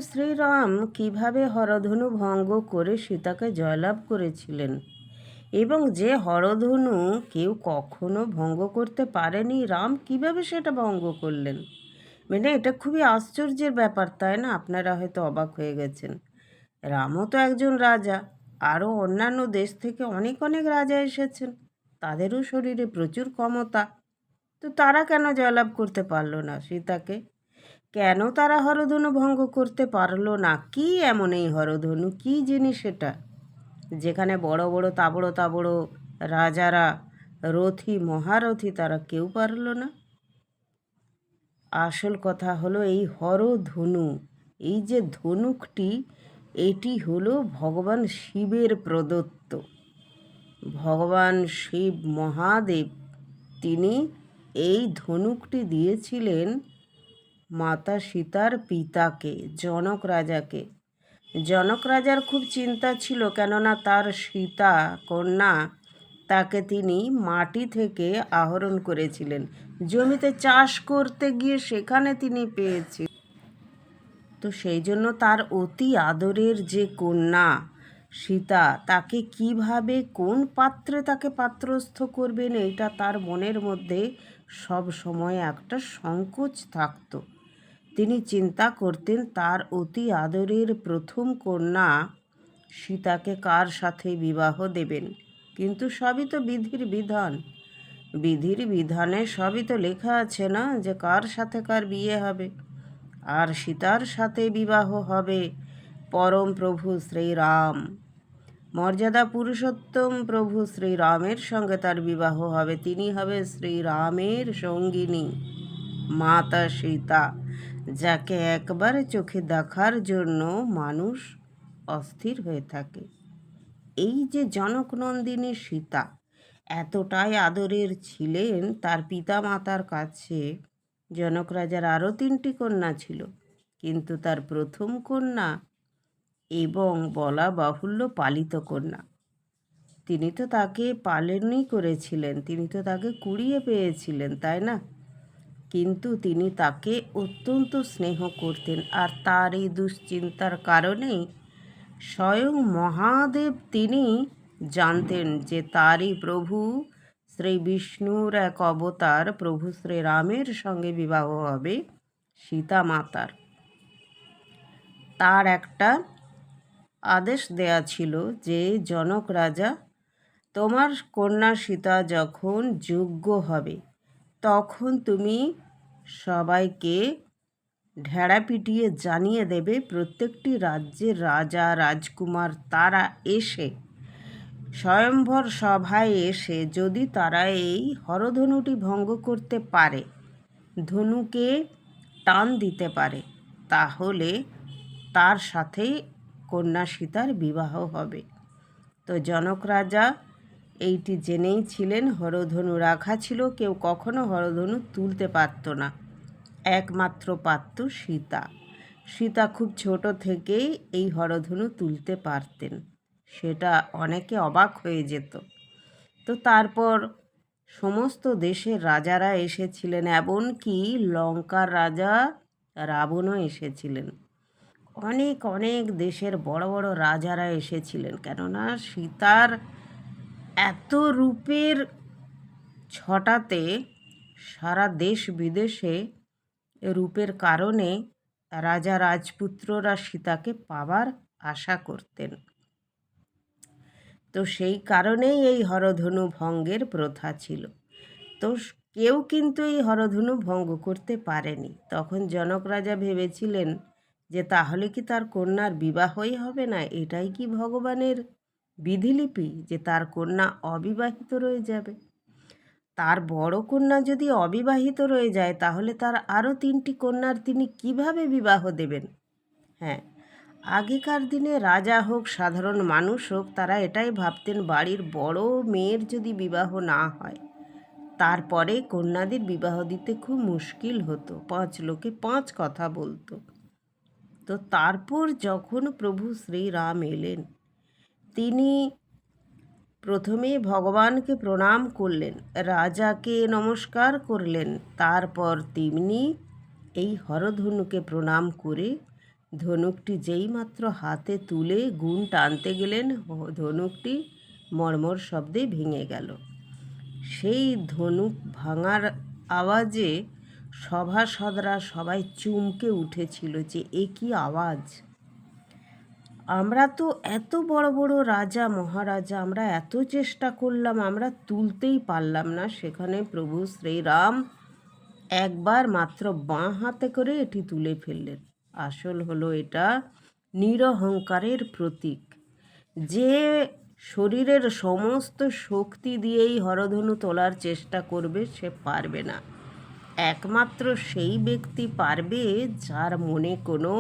শ্রীরাম কিভাবে হরধনু ভঙ্গ করে সীতাকে জয়লাভ করেছিলেন এবং যে হরধনু কেউ কখনো ভঙ্গ করতে পারেনি, রাম কিভাবে সেটা ভঙ্গ করলেন। মানে এটা খুবই আশ্চর্যের ব্যাপার, তাই না? আপনারা হয়তো অবাক হয়ে গেছেন। রামও তো একজন রাজা, আরও অন্যান্য দেশ থেকে অনেক অনেক রাজা এসেছেন, তাদেরও শরীরে প্রচুর ক্ষমতা। তো তারা কেন জয়লাভ করতে পারলো না সীতাকে? কেন তারা হরধনু ভঙ্গ করতে পারলো না? কি এমন এই হরধনু, কি জিনিস এটা, যেখানে বড় বড় তাবড়ো তাবড়ো রাজারা, রথী মহারথী, তারা কেউ পারল না? আসল কথা হলো এই হরধনু, এই যে ধনুকটি, এটি হলো ভগবান শিবের প্রদত্ত। ভগবান শিব মহাদেব তিনি এই ধনুকটি দিয়েছিলেন মাতা সীতার পিতাকে, জনক রাজাকে। জনক রাজার খুব চিন্তা ছিল, কেননা তার সীতা কন্যা তাকে তিনি মাটি থেকে আহরণ করেছিলেন, জমিতে চাষ করতে গিয়ে সেখানে তিনি পেয়েছিলেন। তো সেই জন্য তার অতি আদরের যে কন্যা সীতা, তাকে কিভাবে কোন পাত্রে তাকে পাত্রস্থ করবেন, এইটা তার মনের মধ্যে সব সময় একটা সংকোচ থাকত। তিনি চিন্তা করতেন তার অতি আদরের প্রথম কন্যা সীতাকে কার সাথে বিবাহ দেবেন। কিন্তু সবই তো বিধির বিধান, বিধির বিধানে সবই তো লেখা আছে না, যে কার সাথে কার বিয়ে হবে। আর সীতার সাথে বিবাহ হবে পরম প্রভু শ্রীরাম, মর্যাদা পুরুষোত্তম প্রভু শ্রীরামের সঙ্গে তার বিবাহ হবে। তিনি হবে শ্রীরামের সঙ্গিনী মাতা সীতা, যাকে একবার চোখে দেখার জন্য মানুষ অস্থির হয়ে থাকে। এই যে জনকনন্দিনী সীতা এতটাই আদরের ছিলেন তার পিতা মাতার কাছে। জনক রাজার আরও 3টি কন্যা ছিল, কিন্তু তার প্রথম কন্যা এবং বলা বাহুল্য পালিত কন্যা, তিনি তো তাকে পালনই করেছিলেন, তিনি তো তাকে কুড়িয়ে পেয়েছিলেন, তাই না? কিন্তু তিনি তাকে অত্যন্ত স্নেহ করতেন, আর তার এই দুশ্চিন্তার কারণেই স্বয়ং মহাদেব তিনি জানতেন যে তারই প্রভু শ্রী বিষ্ণুর এক অবতার প্রভু শ্রীরামের সঙ্গে বিবাহ হবে সীতা মাতার। তার একটা আদেশ দেয়া ছিল যে, জনক রাজা, তোমার কন্যা সীতা যখন যোগ্য হবে তখন তুমি সবাইকে ঢেড়া পিটিয়ে জানিয়ে দেবে, প্রত্যেকটি রাজ্যের রাজা রাজকুমার তারা এসে স্বয়ম্বর সভায় এসে যদি তারা এই হরধনুটি ভঙ্গ করতে পারে, ধনুকে টান দিতে পারে, তাহলে তার সাথেই কন্যা সীতার বিবাহ হবে। তো জনক রাজা এইটি জেনেই ছিলেন, হরধনু রাখা ছিল, কেউ কখনো হরধনু তুলতে পারত না, একমাত্র পারত সীতা। সীতা খুব ছোট থেকেই এই হরধনু তুলতে পারতেন, সেটা অনেকে অবাক হয়ে যেত। তো তারপর সমস্ত দেশের রাজারা এসেছিলেন, এমনকি লঙ্কার রাজা রাবণও এসেছিলেন। অনেক অনেক দেশের বড় বড় রাজারা এসেছিলেন, কেননা সীতার এত রূপের ছটাতে সারা দেশ বিদেশে রূপের কারণে রাজা রাজপুত্ররা সীতাকে পাবার আশা করতেন। তো সেই কারণেই এই হরধনু ভঙ্গের প্রথা ছিল। তো কেউ কিন্তু এই হরধনু ভঙ্গ করতে পারেনি। তখন জনক রাজা ভেবেছিলেন যে তাহলে কি তার কন্যার বিবাহই হবে না? এটাই কি ভগবানের বিধিলিপি যে তার কন্যা অবিবাহিত রয়ে যাবে? তার বড় কন্যা যদি অবিবাহিত রয়ে যায়, তাহলে তার আরও 3টি কন্যার তিনি কিভাবে বিবাহ দেবেন? হ্যাঁ, আগেকার দিনে রাজা হোক সাধারণ মানুষ হোক, তারা এটাই ভাবতেন, বাড়ির বড় মেয়ের যদি বিবাহ না হয় তারপরে কন্যাদের বিবাহ দিতে খুব মুশকিল হতো, 5 লোকে 5 কথা বলতো। তো তারপর যখন প্রভু শ্রীরাম এলেন, তিনি প্রথমে ভগবানকে প্রণাম করলেন, রাজাকে নমস্কার করলেন, তারপর তিনি এই হরধনুকে প্রণাম করে ধনুকটি যেইমাত্র হাতে তুলে গুণ টানতে গেলেন, ধনুকটি মর্মর শব্দে ভেঙে গেল। সেই ধনুক ভাঙার আওয়াজে সভাসদরা সবাই চমকে উঠেছিল যে এ কী আওয়াজ! আমরা তো এত বড় বড় রাজা মহারাজা, আমরা এত চেষ্টা করলাম, আমরা তুলতেই পারলাম না। সেখানে প্রভু শ্রীরাম একবার মাত্র বাঁ হাতে করে এটি তুলে ফেললেন। আসল হলো এটা নিরহংকারের প্রতীক। যে শরীরের সমস্ত শক্তি দিয়েই হরধনু তোলার চেষ্টা করবে, সে পারবে না। একমাত্র সেই ব্যক্তি পারবে যার মনে কোনো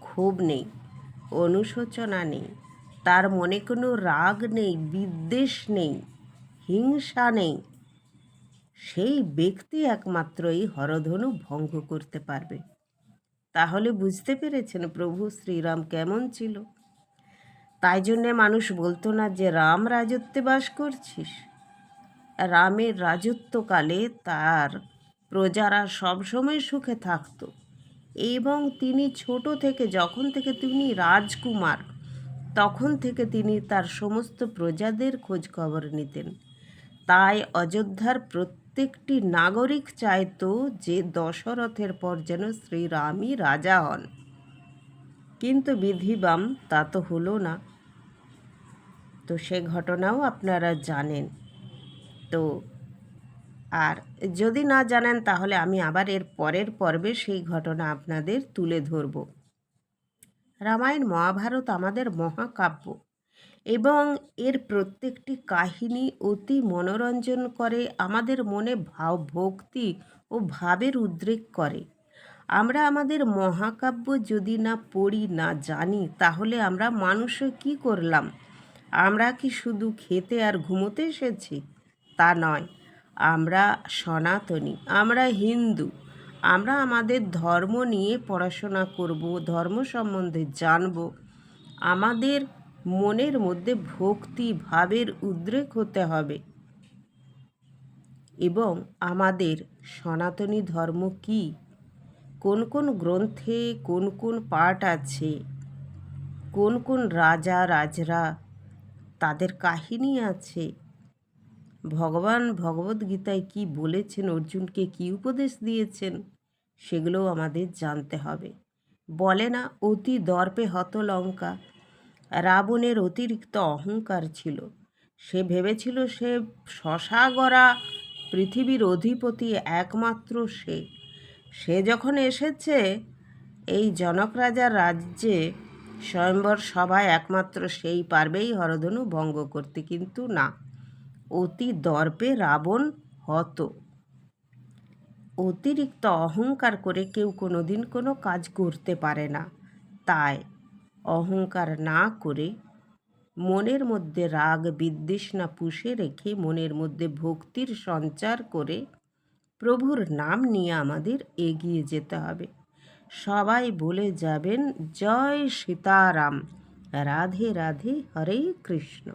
ক্ষোভ নেই, অনুশোচনা নেই, তার মনে কোনো রাগ নেই, বিদ্বেষ নেই, হিংসা নেই। সেই ব্যক্তি একমাত্র এই হরধনু ভঙ্গ করতে পারবে। তাহলে বুঝতে পেরেছেন প্রভু শ্রীরাম কেমন ছিল? তাই জন্যে মানুষ বলতো না যে রাম রাজত্বে বাস করছিস। রামের রাজত্বকালে তার প্রজারা সবসময় সুখে থাকত, এবং তিনি ছোট থেকে, যখন থেকে তিনি রাজকুমার, তখন থেকে তিনি তার সমস্ত প্রজাদের খোঁজ খবর নিতেন। তাই অযোধ্যার প্রত্যেকটি নাগরিক চাইতো যে দশরথের পর যেন শ্রীরামই রাজা হন। কিন্তু বিধিবাম তা তো হলো না। তো সে ঘটনাও আপনারা জানেন। তো আর যদি না জানেন তাহলে আমি আবার এর পরের পর্বে সেই ঘটনা আপনাদের তুলে ধরব। রামায়ণ মহাভারত আমাদের মহাকাব্য, এবং এর প্রত্যেকটি কাহিনী অতি মনোরঞ্জন করে, আমাদের মনে ভক্তি ও ভাবের উদ্রেক করে। আমরা আমাদের মহাকাব্য যদি না পড়ি, না জানি, তাহলে আমরা মানুষে কি করলাম? আমরা কি শুধু খেতে আর ঘুমোতে এসেছি? তা নয়। আমরা সনাতনী, আমরা হিন্দু। আমরা আমাদের ধর্ম নিয়ে পড়াশোনা করব, ধর্ম সম্বন্ধে জানব। আমাদের মনের মধ্যে ভক্তি ভাবের উদ্রেক হতে হবে, এবং আমাদের সনাতনী ধর্ম কি, কোন কোন গ্রন্থে কোন কোন পাঠ আছে, কোন কোন রাজা রাজরা তাদের কাহিনী আছে, ভগবান ভগবদ্গীতায় কি বলেছেন, অর্জুনকে কি উপদেশ দিয়েছেন, সেগুলোও আমাদের জানতে হবে। বলে না, অতি দর্পে হত লঙ্কা। রাবণের অতিরিক্ত অহংকার ছিল। সে ভেবেছিল সে শশাগরা পৃথিবীর অধিপতি একমাত্র সে। সে যখন এসেছে এই জনক রাজার রাজ্যে স্বয়ম্বর সভায়, একমাত্র সেই পারবেই হরধনু ভঙ্গ করতে। কিন্তু না, অতি দর্পে রাবণ হত। অতিরিক্ত অহংকার করে কেউ কোনোদিন কোনো কাজ করতে পারে না। তাই অহংকার না করে, মনের মধ্যে রাগ বিদ্বেষ না পুষে রেখে, মনের মধ্যে ভক্তির সঞ্চার করে প্রভুর নাম নিয়ে আমাদের এগিয়ে যেতে হবে। সবাই বলে যাবেন, জয় সীতারাম, রাধে রাধে, হরে কৃষ্ণ।